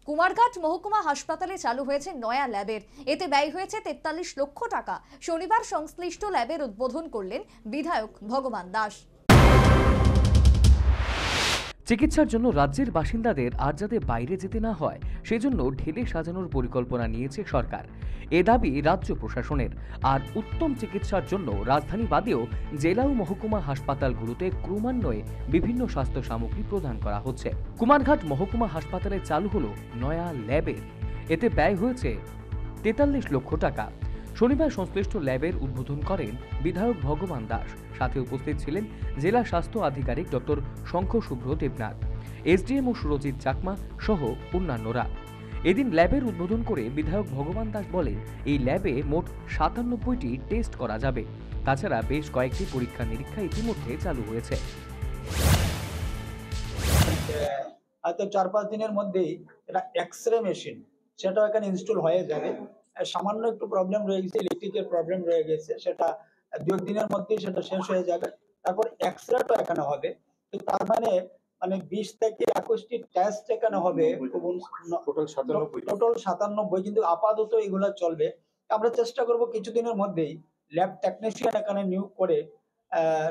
কুমারঘাট মহকুমা হাসপাতালে চালু হয়েছে নয়া ল্যাবের, এতে ব্যয় হয়েছে 43 লক্ষ টাকা। শনিবার সংশ্লিষ্ট ল্যাবের উদ্বোধন করলেন বিধায়ক ভগবান দাস। চিকিৎসার জন্য রাজ্যের বাসিন্দাদের আর যাতে বাইরে যেতে না হয় সেজন্য ঢেলে সাজানোর পরিকল্পনা নিয়েছে সরকার। এ দাবি রাজ্য প্রশাসনের। আর উত্তম চিকিৎসার জন্য রাজধানী বাদেও জেলা ও মহকুমা হাসপাতালগুলোতে ক্রমান্বয়ে বিভিন্ন স্বাস্থ্য সামগ্রী প্রদান করা হচ্ছে। কুমারঘাট মহকুমা হাসপাতালে চালু হলো নয়া ল্যাবের, এতে ব্যয় হয়েছে 43 লক্ষ টাকা। শনিবার সংশ্লিষ্ট ল্যাবের উদ্বোধন করেন বিধায়ক ভগবান দাস। সাথে উপস্থিত ছিলেন জেলা স্বাস্থ্য আধিকারিক ডক্টর শঙ্খ শুভ্র দেবনাথ, এসডিএম ও সুরজিৎ চাকমা সহ অন্যান্যরা। এদিন ল্যাবের উদ্বোধন করে বিধায়ক ভগবান দাস বলেন, এই ল্যাবে মোট 97টি টেস্ট করা যাবে। তাছাড়া বেশ কয়েকটি পরীক্ষা নিরীক্ষা ইতিমধ্যে চালু হয়েছে। হয়তো 4-5 দিনের মধ্যেই এটা এক্সরে মেশিন সেটাও এখানে ইনস্টল হয়ে যাবে। সামান্য একটু প্রবলেম রয়ে গেছে, ইলেকট্রিকের প্রবলেম রয়ে গেছে, সেটা 2 দিনের মধ্যেই সেটা শেষ হয়ে যাবে। তারপর এক্সরেটা এখানে হবে। তো তার মানে 20 থেকে 21টি টেস্ট এখানে হবে, টোটাল 97, কিন্তু আপাতত এগুলো চলবে। আমরা চেষ্টা করব কিছুদিনের মধ্যেই ল্যাব টেকনিশিয়ান এখানে নিয়োগ করে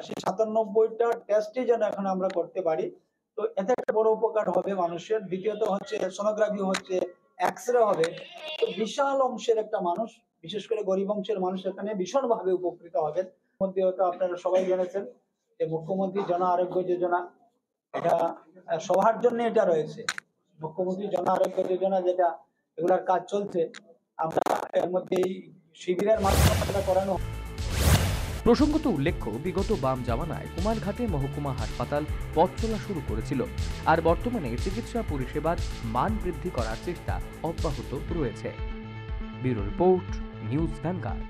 সেই 97টা টেস্টই যেন এখানে আমরা করতে পারি। তো এতে একটা বড় উপকার হবে মানুষের। দ্বিতীয়ত হচ্ছে সোনোগ্রাফি হচ্ছে, এক্সরে হবে। তো বিশাল অংশের একটা মানুষ, বিশেষ করে গরিব অংশের মানুষ এখানে ভীষণভাবে উপকৃত হবেন। মধ্যে হয়তো আপনারা সবাই জেনেছেন যে মুখ্যমন্ত্রী জন আরোগ্য যোজনা, এটা সবার জন্য এটা রয়েছে। মুখ্যমন্ত্রী জন আরোগ্য যোজনা যেটা, এগুলার কাজ চলছে। আমরা এর মধ্যে শিবিরের মাধ্যমে করানো। প্রসঙ্গত উল্লেখ্য, বিগত বাম জামানায় কুমারঘাটে মহকুমা হাসপাতাল পথ চলা শুরু করেছিল। আর বর্তমানে চিকিৎসা পরিষেবার মান বৃদ্ধি করার চেষ্টা অব্যাহত রয়েছে। Bureau report, news vanguard.